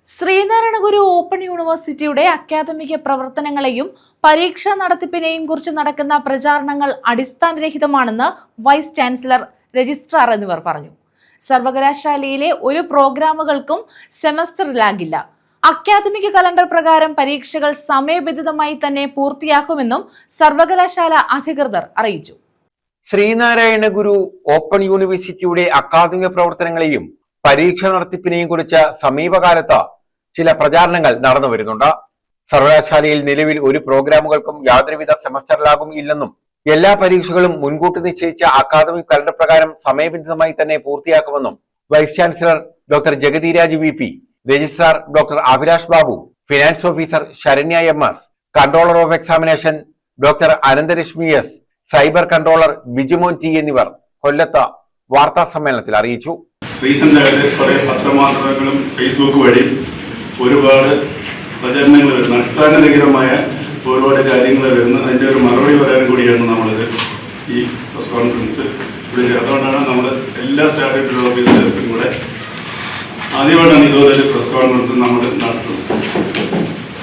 ശ്രീനാരായണ ഗുരു open യൂണിവേഴ്സിറ്റിയുടെ അക്കാദമിക പ്രവർത്തനങ്ങളെയും പരീക്ഷാ നടത്തിപ്പിനെയും കുറിച്ച് നടക്കുന്ന പ്രചാരണങ്ങൾ അടിസ്ഥാനരഹിതമാണെന്ന് വൈസ് ചാൻസലർ, രജിസ്ട്രാർ എന്നിവർ പറഞ്ഞു. സർവകലാശാലയിലെ ഒരു പ്രോഗ്രാമുകൾക്കും സെമസ്റ്റർ ലാഗില്ല. അക്കാദമിക കലണ്ടർ പ്രകാരം പരീക്ഷകൾ സമയബന്ധിതമായി തന്നെ പൂർത്തിയാക്കുമെന്നും സർവകലാശാല അധികൃതർ അറിയിച്ചു. ശ്രീനാരായണ ഗുരു ഓപ്പൺ യൂണിവേഴ്സിറ്റിയുടെ അക്കാദമിക പ്രവർത്തനങ്ങളെയും പരീക്ഷാ നടത്തിപ്പിനെയും കുറിച്ച് സമീപകാലത്ത് ചില പ്രചാരണങ്ങൾ നടന്നു വരുന്നുണ്ട്. സർവകലാശാലയിൽ നിലവിൽ ഒരു പ്രോഗ്രാമുകൾക്കും യാതൊരുവിധ സെമസ്റ്റർ ലാഗും ഇല്ലെന്നും എല്ലാ പരീക്ഷകളും മുൻകൂട്ടി നിശ്ചയിച്ച അക്കാദമിക് കലണ്ടർ പ്രകാരം സമയബന്ധിതമായി തന്നെ പൂർത്തിയാക്കുമെന്നും vice chancellor doctor Jagathiraj VP, registrar doctor Abhilash Babu, finance officer Saranya MS, controller of examination doctor Ananthalakshmi S, cyber controller Bijumon T എന്നിവർ കൊല്ലത്ത് വാർത്താ സമ്മേളനത്തിൽ അറിയിച്ചു. റീസെന്റ് ആയിട്ട് കുറെ പത്രമാധ്യമങ്ങളും ഫേസ്ബുക്ക് വഴി ഒരുപാട് പ്രചരണങ്ങൾ വരുന്നു, അടിസ്ഥാനരഹിതമായ ഒരുപാട് കാര്യങ്ങൾ വരുന്നു. അതിന്റെ ഒരു മറുപടി പറയാൻ കൂടിയാണ് നമ്മളിത് ഈ പ്രസ് കോൺഫറൻസ് വിളിച്ചത്. അതുകൊണ്ടാണ് നമ്മൾ എല്ലാ സ്റ്റാറ്റ്യൂട്ടറി ഓഫീസേഴ്സും കൂടെ ആദ്യമായിട്ടാണ് ഇതുപോലെ പ്രസ് കോൺഫറൻസ് നമ്മൾ നടത്തുന്നത്.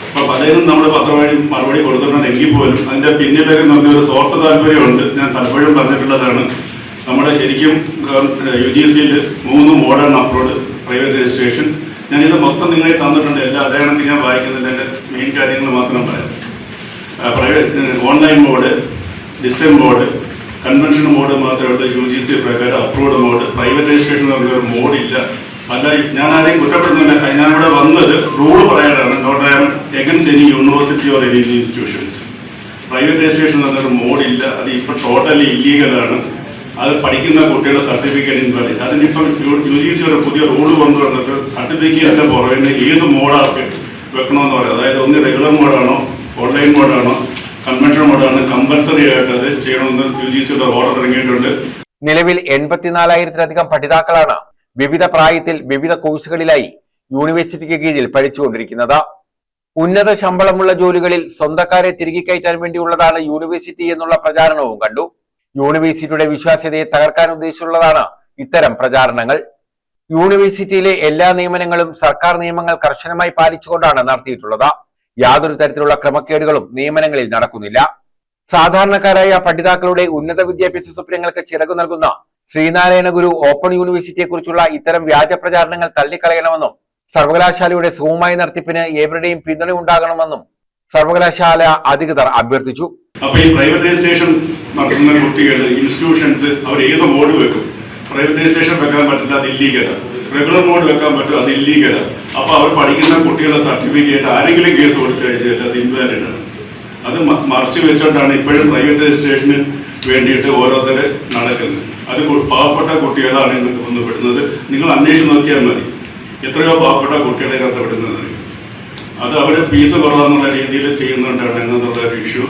അപ്പൊ പലരും നമ്മൾ പത്രവഴി മറുപടി കൊടുത്തിട്ടുണ്ടെങ്കിൽ പോലും അതിന്റെ പിന്നിലേക്ക് നമുക്കൊരു സ്വാർത്ഥ താല്പര്യമുണ്ട്. ഞാൻ പലപ്പോഴും പറഞ്ഞിട്ടുള്ളതാണ്, നമ്മുടെ ശരിക്കും UGCയിൽ 3 മോഡേൺ അപ്ലോഡ് പ്രൈവറ്റ് രജിസ്ട്രേഷൻ, ഞാനിത് മൊത്തം നിങ്ങളെ തന്നിട്ടുണ്ട്. എല്ലാ അതേണെങ്കിൽ ഞാൻ വായിക്കുന്നില്ല, എൻ്റെ മെയിൻ കാര്യങ്ങൾ മാത്രം പറയാം. Private online mode, distance mode, convention mode മാത്രമേ ഉള്ളൂ. UGC പ്രകാരം അപ്രൂവ്ഡ് മോഡ്, പ്രൈവറ്റ് രജിസ്ട്രേഷൻ ഒരു മോഡില്ല. അല്ല, ഞാൻ ആരെയും കുറ്റപ്പെടുന്നില്ല. ഞാനിവിടെ വന്നത് റൂൾ പറയാനാണ്. Not I am against any university or any institutions. Private registration എന്നൊരു മോഡില്ല. അത് ഇപ്പോൾ ടോട്ടലി ഇല്ലീഗലാണ്. അത് പഠിക്കുന്ന കുട്ടികളുടെ സർട്ടിഫിക്കറ്റിന് പറയും. അതിനിപ്പം UGC ഒരു പുതിയ റൂൾ കൊണ്ടുവന്നിട്ട് സർട്ടിഫിക്കറ്റിന്റെ പുറമെ ഏത് മോഡാക്കി വെക്കണമെന്ന് പറയും. അതായത് ഒന്ന് റെഗുലർ മോഡാണോ, ഓൺലൈൻ മോഡാണോ, കൺവെൻഷൻ മോഡാണോ, കമ്പൽസറി ആയിട്ട് അത് ചെയ്യണമെന്ന് UGCയുടെ ഓർഡർ ഇറങ്ങിയിട്ടുണ്ട്. നിലവിൽ 84,000-ലധികം പഠിതാക്കളാണ് വിവിധ പ്രായത്തിൽ വിവിധ കോഴ്സുകളിലായി യൂണിവേഴ്സിറ്റിക്ക് കീഴിൽ പഠിച്ചുകൊണ്ടിരിക്കുന്നത്. ഉന്നത ശമ്പളമുള്ള ജോലികളിൽ സ്വന്തക്കാരെ തിരികെ കയറ്റാൻ വേണ്ടിയുള്ളതാണ് യൂണിവേഴ്സിറ്റി എന്നുള്ള പ്രചാരണവും കണ്ടു. യൂണിവേഴ്സിറ്റിയുടെ വിശ്വാസ്യതയെ തകർക്കാൻ ഉദ്ദേശിച്ചുള്ളതാണ് ഇത്തരം പ്രചാരണങ്ങൾ. യൂണിവേഴ്സിറ്റിയിലെ എല്ലാ നിയമനങ്ങളും സർക്കാർ നിയമങ്ങൾ കർശനമായി പാലിച്ചുകൊണ്ടാണ് നടത്തിയിട്ടുള്ളത്. യാതൊരു തരത്തിലുള്ള ക്രമക്കേടുകളും നിയമനങ്ങളിൽ നടക്കുന്നില്ല. സാധാരണക്കാരായ പഠിതാക്കളുടെ ഉന്നത വിദ്യാഭ്യാസ സ്വപ്നങ്ങൾക്ക് ചിറകു നൽകുന്ന ശ്രീനാരായണ ഗുരു ഓപ്പൺ യൂണിവേഴ്സിറ്റിയെ കുറിച്ചുള്ള ഇത്തരം വ്യാജ പ്രചാരണങ്ങൾ തള്ളിക്കളയണമെന്നും സർവകലാശാലയുടെ സുഗമമായ നടത്തിപ്പിന് ഏവരുടെയും പിന്തുണ ഉണ്ടാകണമെന്നും സർവകലാശാല അധികൃതർ അഭ്യർത്ഥിച്ചു. അപ്പൊ ഈ പ്രൈവറ്റ് രജിസ്ട്രേഷൻ നടത്തുന്ന കുട്ടികൾ, ഇൻസ്റ്റിറ്റ്യൂഷൻസ് അവർ ഏത് മോഡ് വെക്കും? പ്രൈവറ്റ് രജിസ്ട്രേഷൻ വെക്കാൻ പറ്റില്ല, അത് ഇല്ലീഗലാണ്. റെഗുലർ മോഡ് വെക്കാൻ പറ്റും, അത് ഇല്ലീഗലാണ്. അപ്പൊ അവർ പഠിക്കുന്ന കുട്ടികളുടെ സർട്ടിഫിക്കറ്റ് ആരെങ്കിലും കേസ് കൊടുത്തു കഴിഞ്ഞാൽ അത് ഇൻവാലിഡ് ആണ്. അത് മറച്ചു വെച്ചോണ്ടാണ് ഇപ്പോഴും പ്രൈവറ്റ് രജിസ്ട്രേഷന് വേണ്ടിയിട്ട് ഓരോരുത്തർ നടക്കുന്നത്. അത് പാവപ്പെട്ട കുട്ടികളാണ് ഇന്നത്തെ ബന്ധപ്പെടുന്നത്. നിങ്ങൾ അന്വേഷിച്ച് നോക്കിയാൽ മതി, എത്രയോ പാവപ്പെട്ട കുട്ടികളെ ഇതിനകത്ത് വിടുന്നത്. അത് അവർ ഫീസ് കുറവാന്നുള്ള രീതിയിൽ ചെയ്യുന്നുണ്ടാണ് എന്നുള്ള ഒരു ഇഷ്യൂ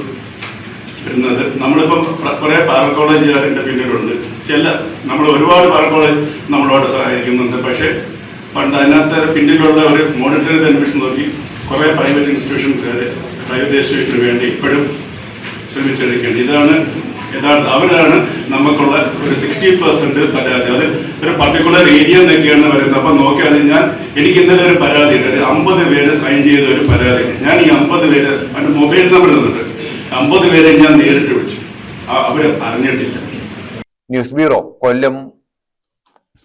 വരുന്നത്. നമ്മളിപ്പം കുറെ പാറ കോളേജുകാരുടെ പിന്നിലുണ്ട്. നമ്മൾ ഒരുപാട് പാറ കോളേജ് നമ്മളോട് സഹായിക്കുന്നുണ്ട്. പക്ഷേ പണ്ട് അതിനകത്ത് പിന്നിലുള്ള ഒരു മോണിറ്ററി ബെനിഫിറ്റ്സ് നോക്കി കുറെ പ്രൈവറ്റ് ഇൻസ്റ്റിറ്റ്യൂഷൻസുകാർ പ്രൈവറ്റ് രജിസ്ട്രേഷന് വേണ്ടി ഇപ്പോഴും ശ്രമിച്ചെടുക്കുകയാണ്. ഇതാണ് യഥാർത്ഥ അവരാണ് നമുക്കുള്ള ഒരു 60% പരാതി. അത് ഒരു പർട്ടിക്കുലർ ഏരിയ എന്നൊക്കെയാണ് വരുന്നത്. അപ്പം നോക്കിയാൽ എനിക്ക് ഇന്നലെ ഒരു പരാതി ഉണ്ട്. 50 പേര് സൈൻ ചെയ്ത ഒരു പരാതി. ഞാൻ ഈ 50 പേര് അതിന്റെ മൊബൈൽ നമ്പർ തന്നിട്ട് 50 പേരെ ഞാൻ നേരിട്ട് വിളിച്ചു. അവര് അറിഞ്ഞിട്ടില്ല. ന്യൂസ് ബ്യൂറോ, കൊല്ലം.